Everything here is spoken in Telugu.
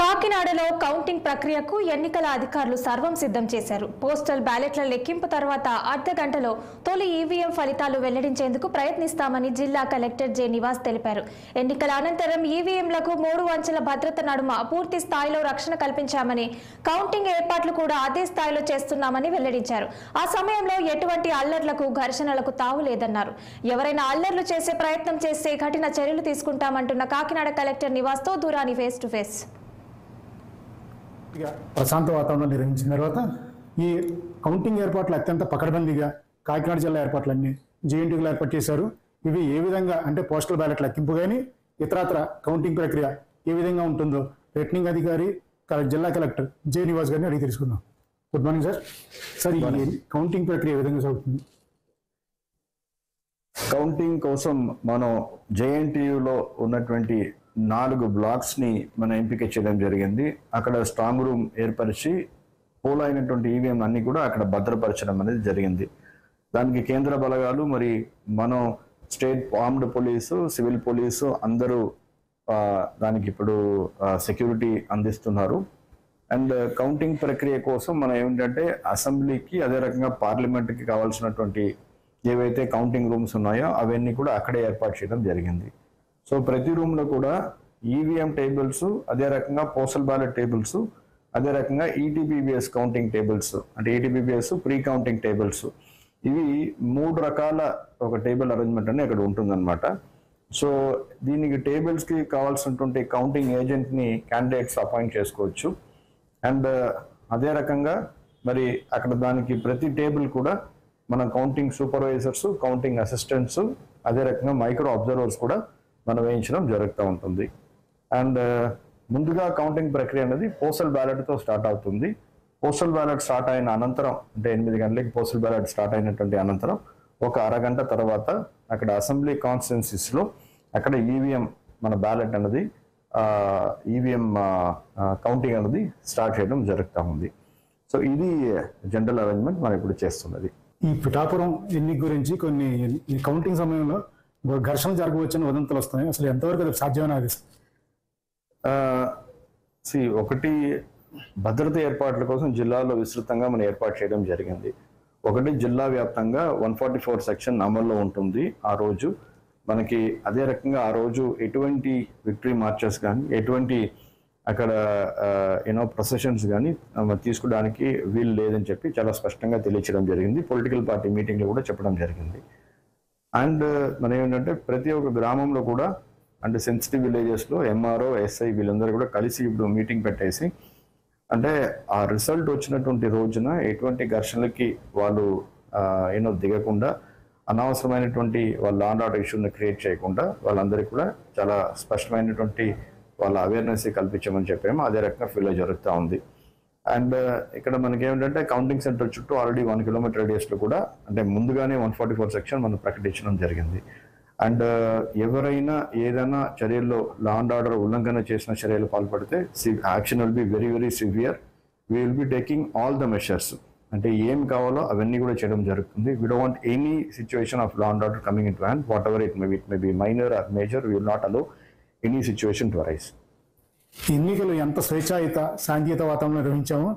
కాకినాడలో కౌంటింగ్ ప్రక్రియకు ఎన్నికల అధికారులు సర్వం సిద్ధం చేశారు. పోస్టల్ బ్యాలెట్ల లెక్కింపు తర్వాత అర్ధ గంటలో తొలి ఈవీఎం ఫలితాలు వెల్లడించేందుకు ప్రయత్నిస్తామని జిల్లా కలెక్టర్ జె నివాస్ తెలిపారు. ఎన్నికల అనంతరం ఈవీఎంలకు 3 అంచెల భద్రత నడుమ పూర్తి స్థాయిలో రక్షణ కల్పించామని, కౌంటింగ్ ఏర్పాట్లు కూడా అదే స్థాయిలో చేస్తున్నామని వెల్లడించారు. ఆ సమయంలో ఎటువంటి అల్లర్లకు, ఘర్షణలకు తావు లేదన్నారు. ఎవరైనా అల్లర్లు చేసే ప్రయత్నం చేస్తే కఠిన చర్యలు తీసుకుంటామంటున్న కాకినాడ కలెక్టర్ నివాస్తో దూరాని ఫేస్ టు ఫేస్. ప్రశాంత వాతావరణం నిర్వహించిన తర్వాత ఈ కౌంటింగ్ ఏర్పాట్లు అత్యంత పకడ్బందీగా కాకినాడ జిల్లా ఏర్పాట్లన్నీ జేఎన్టీయూలో ఏర్పాటు చేశారు. ఇవి ఏ విధంగా అంటే పోస్టల్ బ్యాలెట్ లెక్కింపు కానీ ఇతరత్ర కౌంటింగ్ ప్రక్రియ ఏ విధంగా ఉంటుందో రిటర్నింగ్ అధికారి జిల్లా కలెక్టర్ జె నివాస్ గారిని అడిగి తెలుసుకుందాం. Good morning sir. సార్, ఈ కౌంటింగ్ ప్రక్రియ ఏ విధంగా సాగుతుంది? కౌంటింగ్ కోసం మనం జేఎన్టీయూలో ఉన్నటువంటి 4 బ్లాక్స్ని మనం ఎంపిక చేయడం జరిగింది. అక్కడ స్ట్రాంగ్ రూమ్ ఏర్పరిచి పోల్ అయినటువంటి ఈవీఎం అన్ని కూడా అక్కడ భద్రపరచడం అనేది జరిగింది. దానికి కేంద్ర బలగాలు, మరి మనం state armed police, civil police అందరూ దానికి ఇప్పుడు సెక్యూరిటీ అందిస్తున్నారు. అండ్ కౌంటింగ్ ప్రక్రియ కోసం మనం ఏమిటంటే అసెంబ్లీకి అదే రకంగా పార్లమెంట్కి కావాల్సినటువంటి ఏవైతే కౌంటింగ్ రూమ్స్ ఉన్నాయో అవన్నీ కూడా అక్కడే ఏర్పాటు చేయడం జరిగింది. సో ప్రతి రూమ్లో కూడా ఈవీఎం టేబుల్స్, అదే రకంగా పోస్టల్ బ్యాలెట్ టేబుల్స్, అదే రకంగా ఈటీపీబీఎస్ కౌంటింగ్ టేబుల్స్, అంటే ఈటీపీబీఎస్ ప్రీ కౌంటింగ్ టేబుల్స్, ఇవి 3 రకాల ఒక టేబుల్ అరేంజ్మెంట్ అని అక్కడ ఉంటుందన్నమాట. సో దీనికి టేబుల్స్కి కావాల్సినటువంటి కౌంటింగ్ ఏజెంట్ని క్యాండిడేట్స్ అపాయింట్ చేసుకోవచ్చు. అండ్ అదే రకంగా మరి అక్కడ దానికి ప్రతి టేబుల్ కూడా మన కౌంటింగ్ సూపర్వైజర్స్, కౌంటింగ్ అసిస్టెంట్స్, అదే రకంగా మైక్రో అబ్జర్వర్స్ కూడా మనం వేయించడం జరుగుతూ ఉంటుంది. అండ్ ముందుగా కౌంటింగ్ ప్రక్రియ అనేది పోస్టల్ బ్యాలెట్తో స్టార్ట్ అవుతుంది. పోస్టల్ బ్యాలెట్ స్టార్ట్ అయిన అనంతరం, అంటే 8 గంటలకి పోస్టల్ బ్యాలెట్ స్టార్ట్ అయినటువంటి అనంతరం ఒక అరగంట తర్వాత అక్కడ అసెంబ్లీ కాన్స్టిట్యున్సీస్లో అక్కడ ఈవీఎం మన బ్యాలెట్ అనేది ఈవీఎం కౌంటింగ్ అనేది స్టార్ట్ చేయడం జరుగుతూ ఉంది. సో ఇది జనరల్ అరేంజ్మెంట్ మనం ఇప్పుడు చేస్తున్నది. ఈ పిఠాపురం ఎన్నిక గురించి కొన్ని కౌంటింగ్ సమయంలో ఘర్షణ జరగవచ్చని వదంతులు వస్తున్నాయి. అసలు ఎంతవరకు అది సాధ్యమని అది? ఒకటి, భద్రత ఏర్పాట్ల కోసం జిల్లాలో విస్తృతంగా మనం ఏర్పాటు చేయడం జరిగింది. ఒకటి, జిల్లా వ్యాప్తంగా 144 సెక్షన్ అమల్లో ఉంటుంది ఆ రోజు మనకి. అదే రకంగా ఆ రోజు ఎటువంటి విక్టరీ మార్చెస్ కానీ, ఎటువంటి అక్కడ ప్రొసెషన్స్ కానీ తీసుకోవడానికి వీలు లేదని చెప్పి చాలా స్పష్టంగా తెలియచేయడం జరిగింది. పొలిటికల్ పార్టీ మీటింగ్లో కూడా చెప్పడం జరిగింది. అండ్ మనం ఏంటంటే ప్రతి ఒక్క గ్రామంలో కూడా, అంటే సెన్సిటివ్ విలేజెస్లో ఎంఆర్ఓ, ఎస్ఐ వీళ్ళందరూ కూడా కలిసి ఇప్పుడు మీటింగ్ పెట్టేసి, అంటే ఆ రిజల్ట్ వచ్చినటువంటి రోజున ఎటువంటి ఘర్షణలకి వాళ్ళు దిగకుండా, అనవసరమైనటువంటి వాళ్ళ లా అండ్ ఆర్డర్ ఇష్యూని క్రియేట్ చేయకుండా వాళ్ళందరికీ కూడా చాలా స్పష్టమైనటువంటి వాళ్ళ అవేర్నెస్ కల్పించమని చెప్పాము. అదే రకంగా ఫీల్ జరుగుతూ ఉంది. అండ్ ఇక్కడ మనకి ఏమిటంటే కౌంటింగ్ సెంటర్ చుట్టూ ఆల్రెడీ 1 కిలోమీటర్ రేడియస్లో కూడా, అంటే ముందుగానే 144 సెక్షన్ మనం ప్రకటించడం జరిగింది. అండ్ ఎవరైనా ఏదైనా చర్యల్లో లా అండ్ ఆర్డర్ ఉల్లంఘన చేసిన చర్యలు పాల్పడితే action will be very very severe. We will be taking all the measures, అంటే ఏం కావాలో అవన్నీ కూడా చేయడం జరుగుతుంది. We don't want any situation of law and order coming in to hand. Whatever it may be minor or major, we will not allow any situation to arise. ఎన్నికలు ఎంత స్వేచ్ఛాయుత శాంతియుత వాతావరణంలో నిర్వహించామో